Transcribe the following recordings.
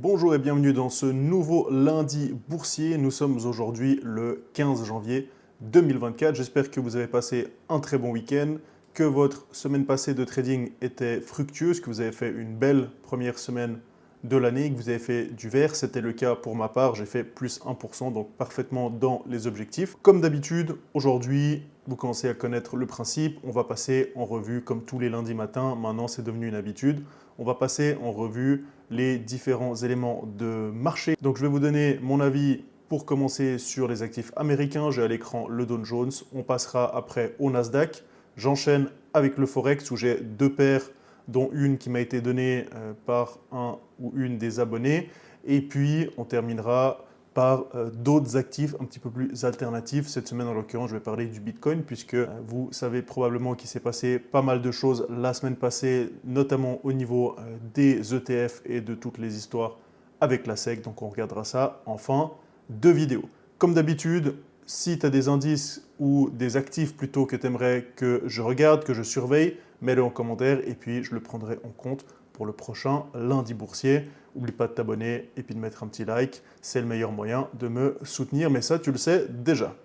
Bonjour et bienvenue dans ce nouveau lundi boursier. Nous sommes aujourd'hui le 15 janvier 2024. J'espère que vous avez passé un très bon week-end, que votre semaine passée de trading était fructueuse, que vous avez fait une belle première semaine de l'année, que vous avez fait du vert. C'était le cas pour ma part, j'ai fait plus 1%, donc parfaitement dans les objectifs. Comme d'habitude, aujourd'hui, vous commencez à connaître le principe. On va passer en revue comme tous les lundis matins. Maintenant, c'est devenu une habitude. On va passer en revue les différents éléments de marché. Donc je vais vous donner mon avis pour commencer sur les actifs américains. J'ai à l'écran le Dow Jones. On passera après au Nasdaq. J'enchaîne avec le Forex où j'ai deux paires, dont une qui m'a été donnée par un ou une des abonnés. Et puis on terminera par d'autres actifs un petit peu plus alternatifs. Cette semaine, en l'occurrence, je vais parler du Bitcoin puisque vous savez probablement qu'il s'est passé pas mal de choses la semaine passée, notamment au niveau des ETF et de toutes les histoires avec la SEC. Donc on regardera ça en fin de vidéo. Comme d'habitude, si tu as des indices ou des actifs plutôt que tu aimerais que je regarde, que je surveille, mets-le en commentaire et puis je le prendrai en compte pour le prochain lundi boursier. N'oublie pas de t'abonner et puis de mettre un petit like. C'est le meilleur moyen de me soutenir, mais ça, tu le sais déjà.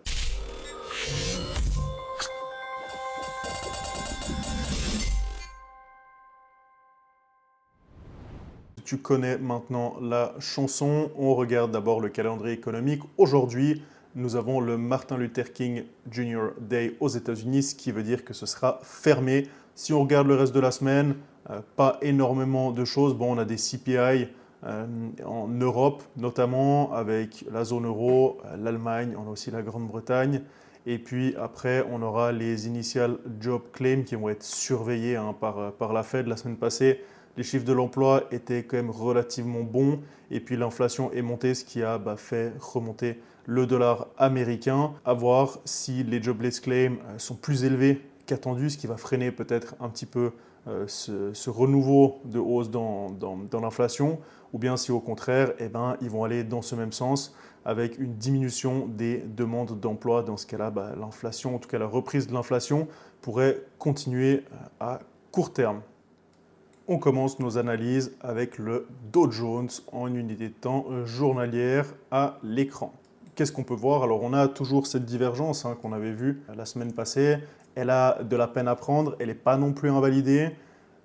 Tu connais maintenant la chanson. On regarde d'abord le calendrier économique. Aujourd'hui, nous avons le Martin Luther King Jr. Day aux États-Unis, ce qui veut dire que ce sera fermé. Si on regarde le reste de la semaine, pas énormément de choses. Bon, on a des CPI en Europe, notamment avec la zone euro, l'Allemagne, on a aussi la Grande-Bretagne. Et puis après, on aura les Initial Job Claims qui vont être surveillés par la Fed. La semaine passée, les chiffres de l'emploi étaient quand même relativement bons. Et puis l'inflation est montée, ce qui a fait remonter le dollar américain. À voir si les jobless claims sont plus élevés qu'attendu, ce qui va freiner peut-être un petit peu ce renouveau de hausse dans l'inflation, ou bien si au contraire, ils vont aller dans ce même sens avec une diminution des demandes d'emploi. Dans ce cas-là, l'inflation, en tout cas la reprise de l'inflation, pourrait continuer à court terme. On commence nos analyses avec le Dow Jones en unité de temps journalière à l'écran. Qu'est-ce qu'on peut voir? Alors on a toujours cette divergence qu'on avait vue la semaine passée. Elle a de la peine à prendre, elle n'est pas non plus invalidée.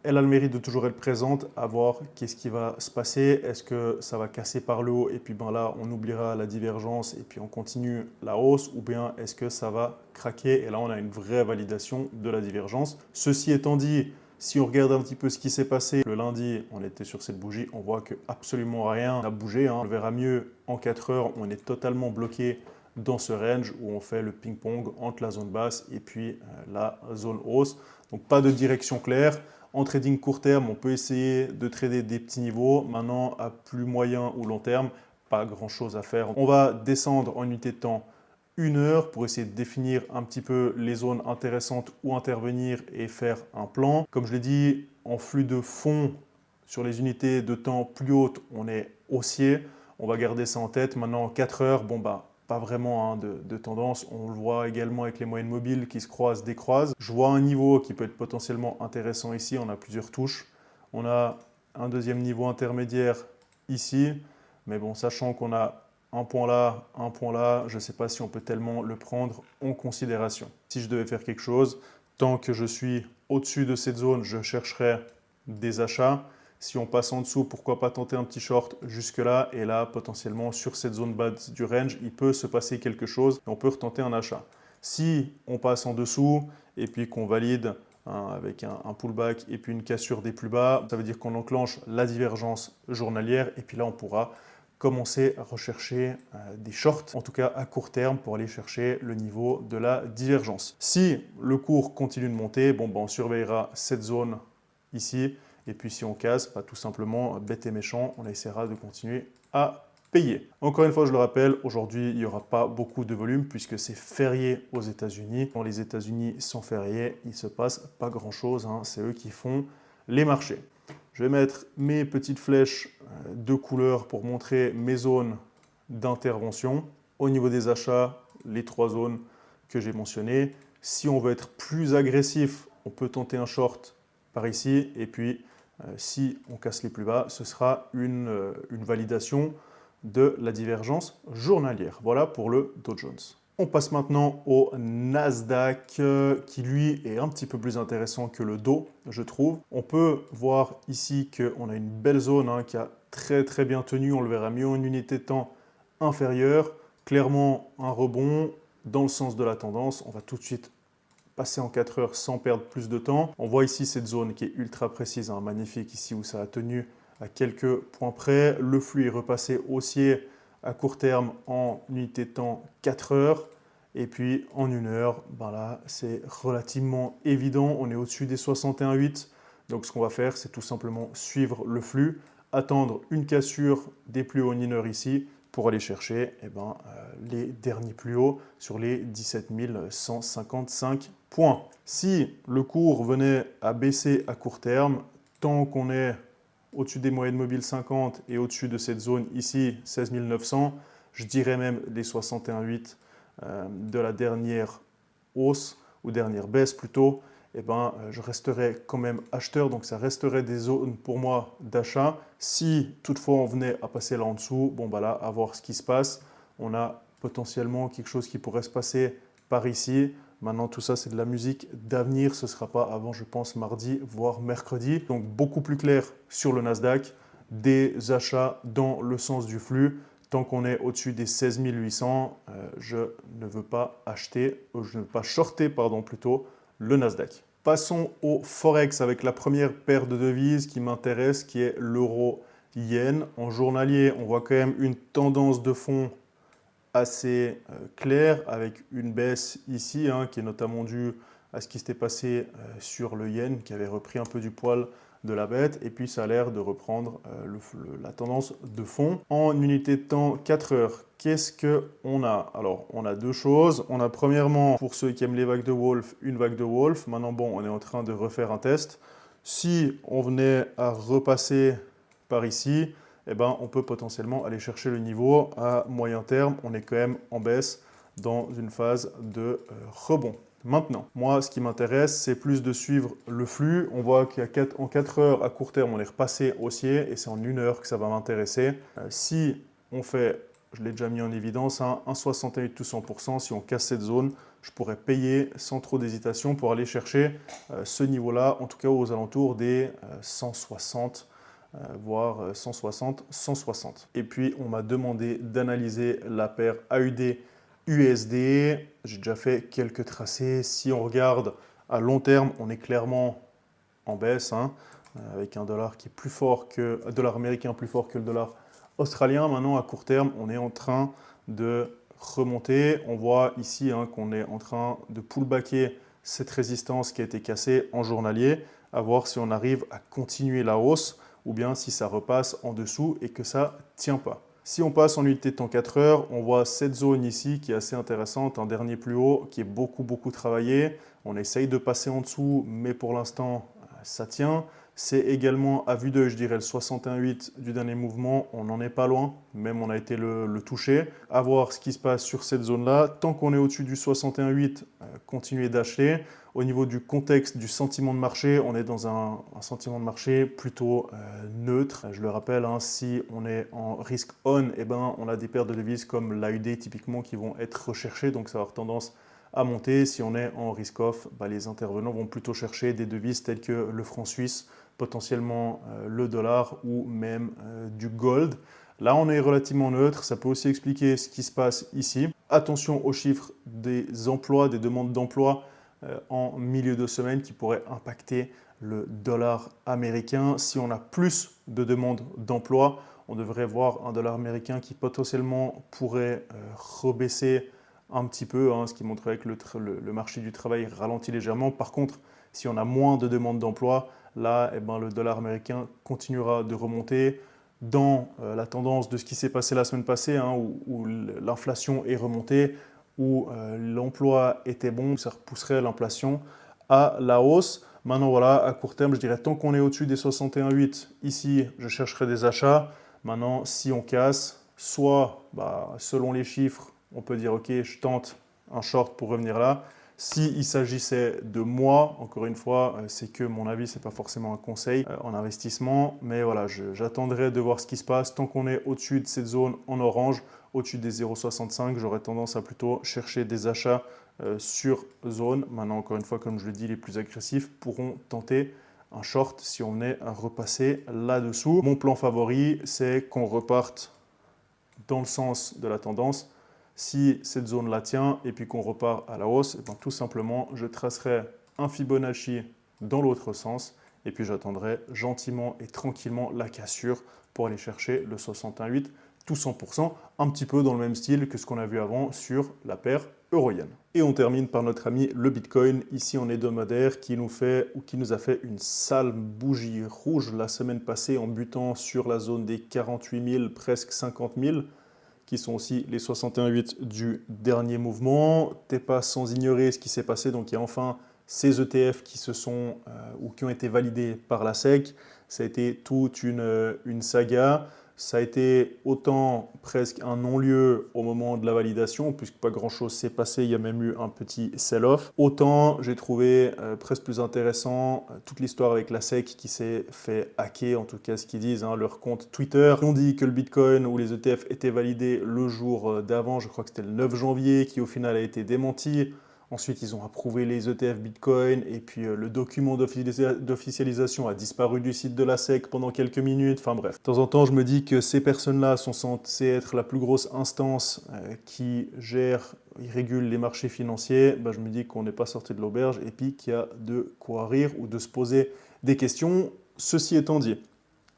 Elle a le mérite de toujours être présente, à voir qu'est-ce qui va se passer. Est-ce que ça va casser par le haut et puis là on oubliera la divergence et puis on continue la hausse, ou bien est-ce que ça va craquer et là on a une vraie validation de la divergence. Ceci étant dit, si on regarde un petit peu ce qui s'est passé, le lundi, on était sur cette bougie, on voit que absolument rien n'a bougé. On le verra mieux en 4 heures, on est totalement bloqué dans ce range où on fait le ping-pong entre la zone basse et puis la zone hausse. Donc pas de direction claire. En trading court terme, on peut essayer de trader des petits niveaux. Maintenant, à plus moyen ou long terme, pas grand-chose à faire. On va descendre en unité de temps 1 heure pour essayer de définir un petit peu les zones intéressantes où intervenir et faire un plan. Comme je l'ai dit, en flux de fond sur les unités de temps plus hautes, on est haussier. On va garder ça en tête. Maintenant, 4 heures, pas vraiment de tendance. On le voit également avec les moyennes mobiles qui se croisent, décroisent. Je vois un niveau qui peut être potentiellement intéressant ici. On a plusieurs touches. On a un deuxième niveau intermédiaire ici. Mais bon, sachant qu'on a un point là, je ne sais pas si on peut tellement le prendre en considération. Si je devais faire quelque chose, tant que je suis au-dessus de cette zone, je chercherai des achats. Si on passe en dessous, pourquoi pas tenter un petit short jusque-là, et là, potentiellement, sur cette zone basse du range, il peut se passer quelque chose et on peut retenter un achat. Si on passe en dessous et puis qu'on valide avec un pullback et puis une cassure des plus bas, ça veut dire qu'on enclenche la divergence journalière et puis là, on pourra commencer à rechercher des shorts, en tout cas à court terme, pour aller chercher le niveau de la divergence. Si le cours continue de monter, on surveillera cette zone ici. Et puis si on casse, tout simplement, bête et méchant, on essaiera de continuer à payer. Encore une fois, je le rappelle, aujourd'hui, il n'y aura pas beaucoup de volume puisque c'est férié aux États-Unis. Quand les États-Unis sont fériés, il ne se passe pas grand-chose. C'est eux qui font les marchés. Je vais mettre mes petites flèches de couleur pour montrer mes zones d'intervention. Au niveau des achats, les 3 zones que j'ai mentionnées. Si on veut être plus agressif, on peut tenter un short par ici et puis Si on casse les plus bas, ce sera une validation de la divergence journalière. Voilà pour le Dow Jones. On passe maintenant au Nasdaq, qui lui est un petit peu plus intéressant que le Dow, je trouve. On peut voir ici qu'on a une belle zone qui a très bien tenu, on le verra mieux en unité de temps inférieure. Clairement un rebond dans le sens de la tendance. On va tout de suite passer en 4 heures sans perdre plus de temps. On voit ici cette zone qui est ultra précise, magnifique ici où ça a tenu à quelques points près. Le flux est repassé haussier à court terme en unité de temps 4 heures. Et puis en 1 heure, ben là c'est relativement évident, on est au-dessus des 61,8. Donc ce qu'on va faire, c'est tout simplement suivre le flux, attendre une cassure des plus hauts en 1 heure ici pour aller chercher les derniers plus hauts sur les 17 155 points. Si le cours venait à baisser à court terme, tant qu'on est au-dessus des moyennes mobiles 50 et au-dessus de cette zone ici, 16 900, je dirais même les 61,8 de la dernière hausse, ou dernière baisse plutôt, je resterai quand même acheteur, donc ça resterait des zones pour moi d'achat. Si toutefois on venait à passer là en dessous, là, à voir ce qui se passe. On a potentiellement quelque chose qui pourrait se passer par ici. Maintenant, tout ça, c'est de la musique d'avenir. Ce ne sera pas avant, je pense, mardi, voire mercredi. Donc, beaucoup plus clair sur le Nasdaq. Des achats dans le sens du flux. Tant qu'on est au-dessus des 16 800, je ne veux pas acheter, je ne veux pas shorter, plutôt, le Nasdaq. Passons au Forex avec la première paire de devises qui m'intéresse, qui est l'euro-yen. En journalier, on voit quand même une tendance de fond assez claire avec une baisse ici qui est notamment due à ce qui s'était passé sur le yen qui avait repris un peu du poil de la bête et puis ça a l'air de reprendre la tendance de fond. En unité de temps 4 heures, qu'est-ce qu'on a? Alors on a deux choses. On a premièrement, pour ceux qui aiment les vagues de Wolf, une vague de Wolf. Maintenant on est en train de refaire un test. Si on venait à repasser par ici, on peut potentiellement aller chercher le niveau à moyen terme. On est quand même en baisse dans une phase de rebond. Maintenant, moi, ce qui m'intéresse, c'est plus de suivre le flux. On voit qu'en 4 heures, à court terme, on est repassé haussier et c'est en 1 heure que ça va m'intéresser. Si on fait, je l'ai déjà mis en évidence, 1,68 tout 100%, si on casse cette zone, je pourrais payer sans trop d'hésitation pour aller chercher ce niveau-là, en tout cas aux alentours des 160 voire 160, 160. Et puis, on m'a demandé d'analyser la paire AUD-USD. J'ai déjà fait quelques tracés. Si on regarde à long terme, on est clairement en baisse, avec un dollar qui est plus fort que un dollar américain plus fort que le dollar australien. Maintenant, à court terme, on est en train de remonter. On voit ici qu'on est en train de pullbacker cette résistance qui a été cassée en journalier, à voir si on arrive à continuer la hausse ou bien si ça repasse en dessous et que ça ne tient pas. Si on passe en unité de temps 4 heures, on voit cette zone ici qui est assez intéressante, un dernier plus haut qui est beaucoup travaillé. On essaye de passer en dessous, mais pour l'instant, ça tient. C'est également, à vue d'œil, je dirais, le 61,8 du dernier mouvement. On n'en est pas loin, même on a été le toucher. À voir ce qui se passe sur cette zone-là. Tant qu'on est au-dessus du 61,8, continuez d'acheter. Au niveau du contexte, du sentiment de marché, on est dans un sentiment de marché plutôt neutre. Je le rappelle, si on est en risk on, on a des paires de devises comme l'AUD typiquement qui vont être recherchées, donc ça va avoir tendance à monter. Si on est en risk off, les intervenants vont plutôt chercher des devises telles que le franc suisse, potentiellement le dollar ou même du gold. Là, on est relativement neutre. Ça peut aussi expliquer ce qui se passe ici. Attention aux chiffres des emplois, des demandes d'emploi en milieu de semaine qui pourraient impacter le dollar américain. Si on a plus de demandes d'emploi, on devrait voir un dollar américain qui potentiellement pourrait rebaisser un petit peu, ce qui montrerait que le marché du travail ralentit légèrement. Par contre, si on a moins de demandes d'emploi, là, le dollar américain continuera de remonter dans la tendance de ce qui s'est passé la semaine passée, où l'inflation est remontée, où l'emploi était bon, ça repousserait l'inflation à la hausse. Maintenant, voilà, à court terme, je dirais tant qu'on est au-dessus des 61,8, ici, je chercherai des achats. Maintenant, si on casse, soit selon les chiffres, on peut dire ok, je tente un short pour revenir là. S'il s'agissait de moi, encore une fois, c'est que mon avis, ce n'est pas forcément un conseil en investissement, mais voilà, j'attendrai de voir ce qui se passe. Tant qu'on est au-dessus de cette zone en orange, au-dessus des 0,65, j'aurais tendance à plutôt chercher des achats sur zone. Maintenant, encore une fois, comme je le dis, les plus agressifs pourront tenter un short si on venait à repasser là-dessous. Mon plan favori, c'est qu'on reparte dans le sens de la tendance. Si cette zone la tient et puis qu'on repart à la hausse, et bien tout simplement, je tracerai un Fibonacci dans l'autre sens et puis j'attendrai gentiment et tranquillement la cassure pour aller chercher le 61,8, tout 100%, un petit peu dans le même style que ce qu'on a vu avant sur la paire euro-yen. Et on termine par notre ami le Bitcoin, ici en hebdomadaire, qui nous a fait une sale bougie rouge la semaine passée en butant sur la zone des 48 000, presque 50 000, qui sont aussi les 61,8 du dernier mouvement. T'es pas sans ignorer ce qui s'est passé, donc il y a enfin ces ETF qui se sont ou qui ont été validés par la SEC. Ça a été toute une saga. Ça a été autant presque un non-lieu au moment de la validation, puisque pas grand-chose s'est passé, il y a même eu un petit sell-off. Autant j'ai trouvé presque plus intéressant toute l'histoire avec la SEC qui s'est fait hacker, en tout cas ce qu'ils disent, leur compte Twitter. Ils ont dit que le Bitcoin ou les ETF étaient validés le jour d'avant, je crois que c'était le 9 janvier, qui au final a été démenti. Ensuite, ils ont approuvé les ETF Bitcoin et puis le document d'officialisation a disparu du site de la SEC pendant quelques minutes. Enfin bref, de temps en temps, je me dis que ces personnes-là sont censées être la plus grosse instance qui gère et régule les marchés financiers. Ben, je me dis qu'on n'est pas sorti de l'auberge et puis qu'il y a de quoi rire ou de se poser des questions. Ceci étant dit,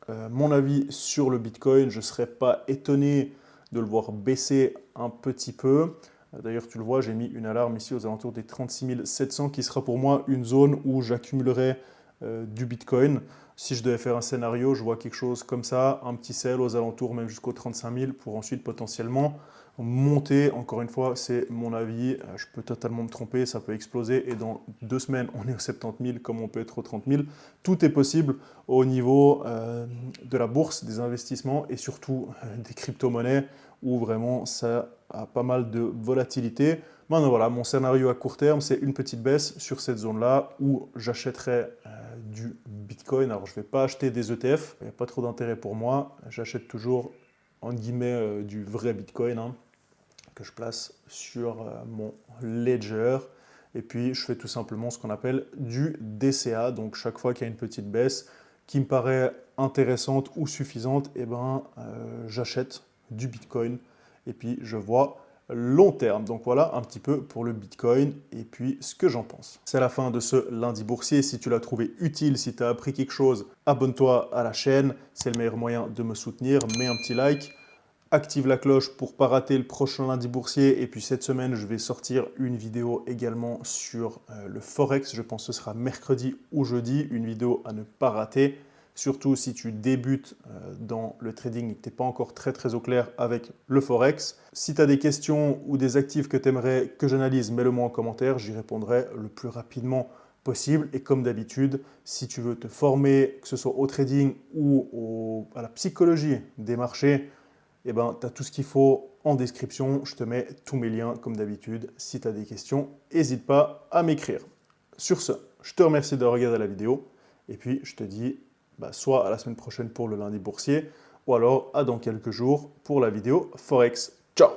mon avis sur le Bitcoin, je ne serais pas étonné de le voir baisser un petit peu. D'ailleurs, tu le vois, j'ai mis une alarme ici aux alentours des 36 700 qui sera pour moi une zone où j'accumulerai du Bitcoin. Si je devais faire un scénario, je vois quelque chose comme ça, un petit sell aux alentours même jusqu'aux 35 000 pour ensuite potentiellement monter. Encore une fois, c'est mon avis, je peux totalement me tromper, ça peut exploser et dans 2 semaines, on est aux 70 000 comme on peut être aux 30 000. Tout est possible au niveau de la bourse, des investissements et surtout des crypto-monnaies où vraiment ça a pas mal de volatilité. Maintenant voilà, mon scénario à court terme, c'est une petite baisse sur cette zone-là où j'achèterai du Bitcoin. Alors je ne vais pas acheter des ETF, il n'y a pas trop d'intérêt pour moi. J'achète toujours, en guillemets, du vrai Bitcoin que je place sur mon Ledger. Et puis je fais tout simplement ce qu'on appelle du DCA. Donc chaque fois qu'il y a une petite baisse qui me paraît intéressante ou suffisante, eh ben, j'achète du Bitcoin et puis je vois long terme. Donc voilà un petit peu pour le Bitcoin et puis ce que j'en pense. C'est la fin de ce lundi boursier. Si tu l'as trouvé utile, si tu as appris quelque chose, abonne-toi à la chaîne. C'est le meilleur moyen de me soutenir. Mets un petit like. Active la cloche pour ne pas rater le prochain lundi boursier. Et puis cette semaine, je vais sortir une vidéo également sur le Forex. Je pense que ce sera mercredi ou jeudi. Une vidéo à ne pas rater. Surtout si tu débutes dans le trading et que tu n'es pas encore très au clair avec le Forex. Si tu as des questions ou des actifs que tu aimerais que j'analyse, mets-le moi en commentaire, j'y répondrai le plus rapidement possible. Et comme d'habitude, si tu veux te former, que ce soit au trading ou à la psychologie des marchés, eh ben, tu as tout ce qu'il faut en description. Je te mets tous mes liens comme d'habitude. Si tu as des questions, n'hésite pas à m'écrire. Sur ce, je te remercie de regarder la vidéo et puis je te dis soit à la semaine prochaine pour le lundi boursier, ou alors à dans quelques jours pour la vidéo Forex. Ciao!